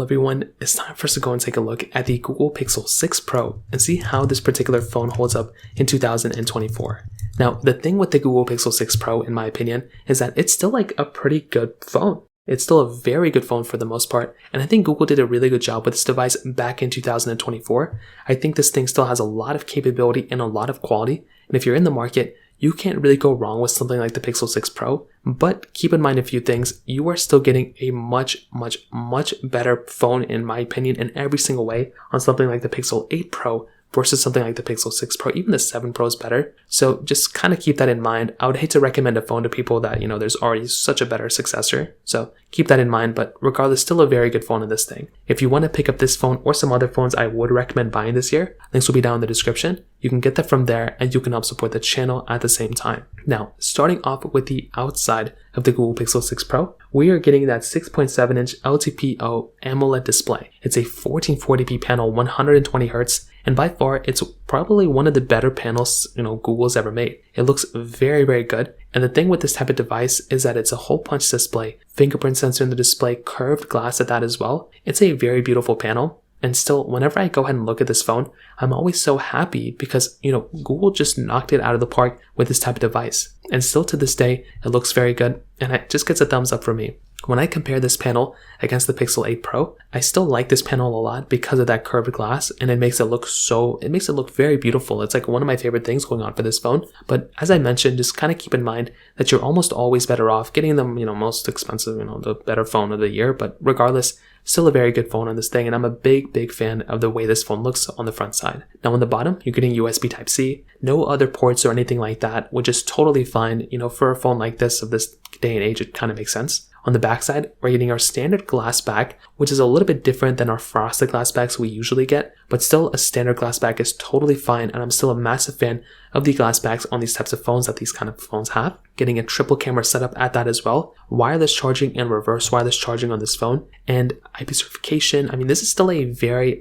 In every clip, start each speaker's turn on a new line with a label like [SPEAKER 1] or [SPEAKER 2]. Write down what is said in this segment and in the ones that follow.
[SPEAKER 1] Well everyone, it's time for us to go and take a look at the Google Pixel 6 Pro and see how this particular phone holds up in 2024. Now, the thing with the Google Pixel 6 Pro, in my opinion, is that it's still like a pretty good phone. It's still a very good phone for the most part, and I think Google did a really good job with this device back in 2024. I think this thing still has a lot of capability and a lot of quality, and if you're in the market, you can't really go wrong with something like the Pixel 6 Pro, but keep in mind a few things. You are still getting a much better phone, in my opinion, in every single way on something like the Pixel 8 Pro versus something like the Pixel 6 Pro. Even the 7 Pro is better. So just kind of keep that in mind. I would hate to recommend a phone to people that, there's already such a better successor. So keep that in mind, but regardless, still a very good phone in this thing. If you want to pick up this phone or some other phones I would recommend buying this year, links will be down in the description. You can get that from there and you can help support the channel at the same time. Now, starting off with the outside of the Google Pixel 6 Pro, we are getting that 6.7-inch LTPO AMOLED display. It's a 1440p panel, 120Hz, and by far, it's probably one of the better panels, Google's ever made. It looks very good. And the thing with this type of device is that it's a hole punch display, fingerprint sensor in the display, curved glass at that as well. It's a very beautiful panel. And still, whenever I go ahead and look at this phone, I'm always so happy because, Google just knocked it out of the park with this type of device. And still to this day, it looks very good and it just gets a thumbs up from me. When I compare this panel against the Pixel 8 Pro, I still like this panel a lot because of that curved glass, and it makes it look very beautiful. It's like one of my favorite things going on for this phone. But as I mentioned, just kind of keep in mind that you're almost always better off getting them, most expensive, the better phone of the year. But regardless, still a very good phone on this thing, and I'm a big fan of the way this phone looks on the front side. Now on the bottom, you're getting USB Type-C, no other ports or anything like that, which is totally fine. For a phone like this, of this day and age, it kind of makes sense. On the back side, we're getting our standard glass back, which is a little bit different than our frosted glass backs we usually get, but still a standard glass back is totally fine, and I'm still a massive fan of the glass backs on these types of phones that these kind of phones have. Getting a triple camera setup at that as well, wireless charging and reverse wireless charging on this phone, and IP certification. I mean, this is still a very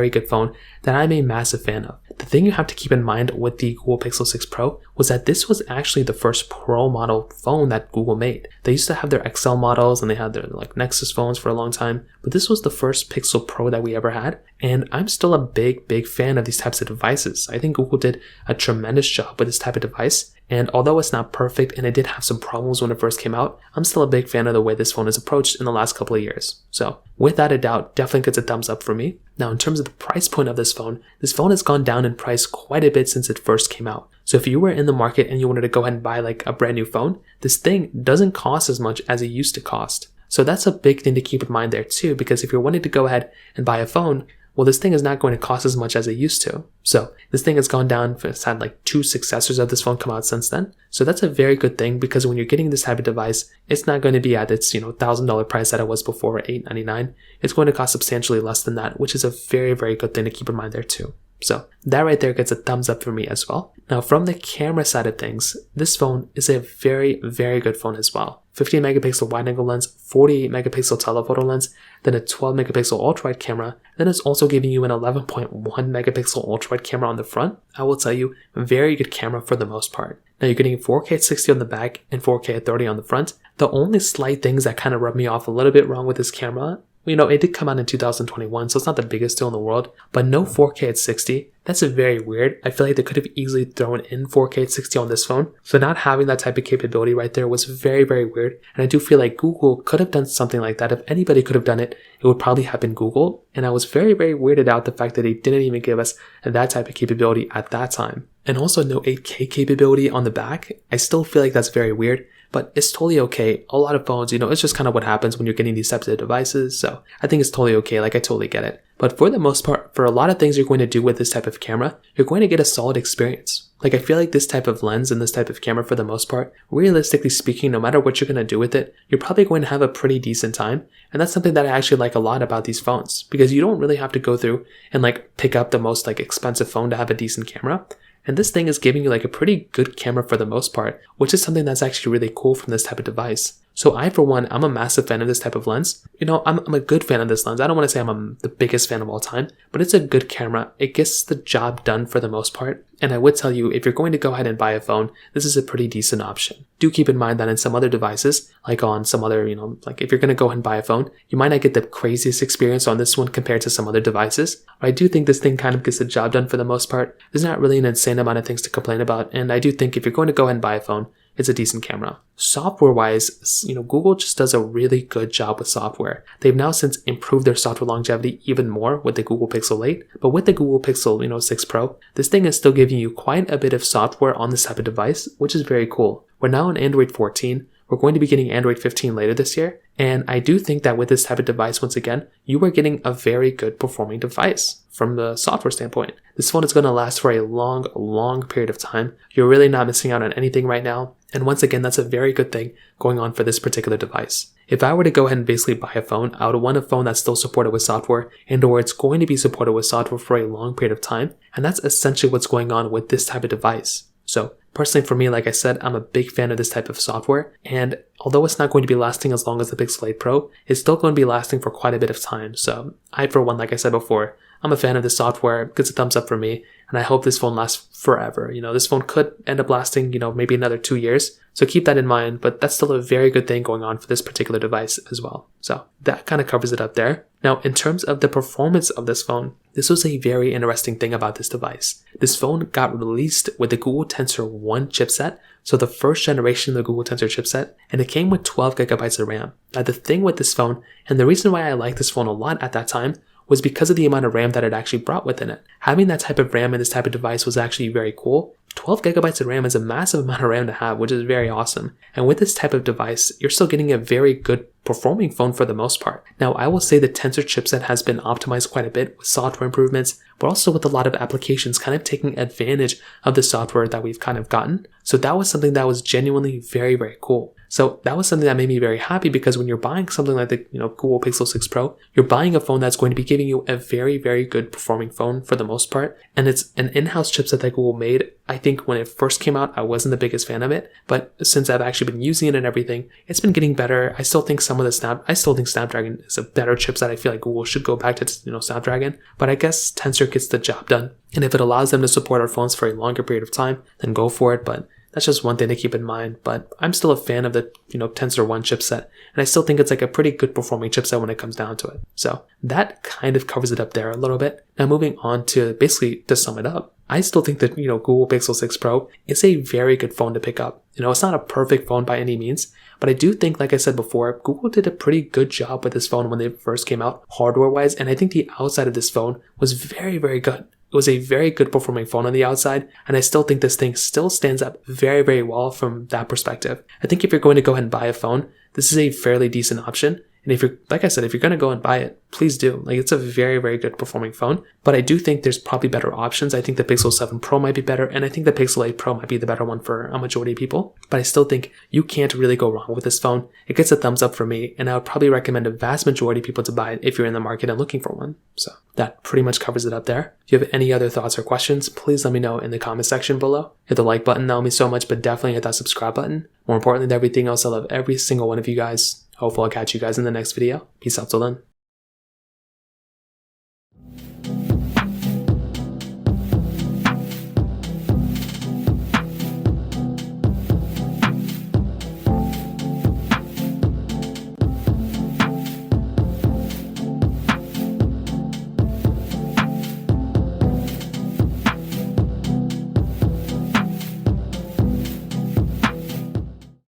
[SPEAKER 1] good phone that I'm a massive fan of. The thing you have to keep in mind with the Google Pixel 6 Pro was that this was actually the first Pro model phone that Google made. They used to have their XL models and they had their Nexus phones for a long time, but this was the first Pixel Pro that we ever had, and I'm still a big fan of these types of devices. I think Google did a tremendous job with this type of device, and although it's not perfect and it did have some problems when it first came out, I'm still a big fan of the way this phone is approached in the last couple of years. So without a doubt, definitely gets a thumbs up for me. Now in terms of the price point of this phone has gone down in price quite a bit since it first came out. So if you were in the market and you wanted to go ahead and buy a brand new phone, this thing doesn't cost as much as it used to cost. So that's a big thing to keep in mind there too, because if you're wanting to go ahead and buy a phone, well, this thing is not going to cost as much as it used to. So this thing has gone down. It's had 2 successors of this phone come out since then. So that's a very good thing, because when you're getting this type of device, it's not going to be at its $1,000 price that it was before, $899. It's going to cost substantially less than that, which is a very good thing to keep in mind there too. So that right there gets a thumbs up for me as well. Now from the camera side of things, this phone is a very good phone as well. 15 megapixel wide angle lens, 48 megapixel telephoto lens, then a 12 megapixel ultra wide camera. Then it's also giving you an 11.1 megapixel ultra wide camera on the front. I will tell you, very good camera for the most part. Now you're getting 4K at 60 on the back and 4K at 30 on the front. The only slight things that kind of rub me off a little bit wrong with this camera, it did come out in 2021, so it's not the biggest deal in the world, but no 4K at 60. That's very weird. I feel like they could have easily thrown in 4K at 60 on this phone. So not having that type of capability right there was very weird. And I do feel like Google could have done something like that. If anybody could have done it, it would probably have been Google. And I was very weirded out the fact that they didn't even give us that type of capability at that time. And also no 8K capability on the back. I still feel like that's very weird, but it's totally okay. A lot of phones, it's just kind of what happens when you're getting these types of devices. So I think it's totally okay. I totally get it. But for the most part, for a lot of things you're going to do with this type of camera, you're going to get a solid experience. I feel like this type of lens and this type of camera, for the most part, realistically speaking, no matter what you're going to do with it, you're probably going to have a pretty decent time. And that's something that I actually like a lot about these phones, because you don't really have to go through and pick up the most expensive phone to have a decent camera. And this thing is giving you a pretty good camera for the most part, which is something that's actually really cool from this type of device. So I, for one, I'm a massive fan of this type of lens. I'm a good fan of this lens. I don't want to say I'm the biggest fan of all time, but it's a good camera. It gets the job done for the most part. And I would tell you, if you're going to go ahead and buy a phone, this is a pretty decent option. Do keep in mind that in some other devices, like on some other, like if you're going to go ahead and buy a phone, you might not get the craziest experience on this one compared to some other devices. But I do think this thing kind of gets the job done for the most part. There's not really an insane amount of things to complain about. And I do think if you're going to go ahead and buy a phone, it's a decent camera. Software-wise, Google just does a really good job with software. They've now since improved their software longevity even more with the Google Pixel 8, but with the Google Pixel, 6 Pro, this thing is still giving you quite a bit of software on this type of device, which is very cool. We're now on Android 14. We're going to be getting Android 15 later this year, and I do think that with this type of device, once again, you are getting a very good performing device from the software standpoint. This phone is going to last for a long, long period of time. You're really not missing out on anything right now. And once again, that's a very good thing going on for this particular device. If I were to go ahead and basically buy a phone, I would want a phone that's still supported with software and or it's going to be supported with software for a long period of time. And that's essentially what's going on with this type of device. So personally for me, like I said, I'm a big fan of this type of software. And although it's not going to be lasting as long as the Pixel 8 Pro, it's still going to be lasting for quite a bit of time. So I, for one, like I said before, I'm a fan of this software. It gets a thumbs up for me. And I hope this phone lasts forever. This phone could end up lasting, maybe another 2 years. So keep that in mind, but that's still a very good thing going on for this particular device as well. So that kind of covers it up there. Now, in terms of the performance of this phone, this was a very interesting thing about this device. This phone got released with the Google Tensor 1 chipset, so the first generation of the Google Tensor chipset, and it came with 12 gigabytes of RAM. Now, the thing with this phone, and the reason why I liked this phone a lot at that time, was because of the amount of RAM that it actually brought within it. Having that type of RAM in this type of device was actually very cool. 12 gigabytes of RAM is a massive amount of RAM to have, which is very awesome. And with this type of device, you're still getting a very good performing phone for the most part. Now, I will say the Tensor chipset has been optimized quite a bit with software improvements, but also with a lot of applications kind of taking advantage of the software that we've kind of gotten. So that was something that was genuinely very, very cool. So that was something that made me very happy because when you're buying something like the Google Pixel 6 Pro, you're buying a phone that's going to be giving you a very, very good performing phone for the most part. And it's an in-house chipset that Google made. I think when it first came out, I wasn't the biggest fan of it, but since I've actually been using it and everything, it's been getting better. I still think Snapdragon is a better chipset. I feel like Google should go back to Snapdragon, but I guess Tensor gets the job done. And if it allows them to support our phones for a longer period of time, then go for it. But that's just one thing to keep in mind, but I'm still a fan of the, Tensor 1 chipset, and I still think it's like a pretty good performing chipset when it comes down to it. So that kind of covers it up there a little bit. Now moving on to basically to sum it up, I still think that, Google Pixel 6 Pro is a very good phone to pick up. It's not a perfect phone by any means, but I do think, like I said before, Google did a pretty good job with this phone when they first came out hardware-wise, and I think the outside of this phone was very, very good. It was a very good performing phone on the outside, and I still think this thing still stands up very, very well from that perspective. I think if you're going to go ahead and buy a phone, this is a fairly decent option. And if you're, like I said, if you're going to go and buy it, please do. It's a very, very good performing phone. But I do think there's probably better options. I think the Pixel 7 Pro might be better, and I think the Pixel 8 Pro might be the better one for a majority of people. But I still think you can't really go wrong with this phone. It gets a thumbs up for me, and I would probably recommend a vast majority of people to buy it if you're in the market and looking for one. So that pretty much covers it up there. If you have any other thoughts or questions, please let me know in the comment section below. Hit the like button, that would mean so much, but definitely hit that subscribe button. More importantly than everything else, I love every single one of you guys. Hopefully I'll catch you guys in the next video. Peace out till then.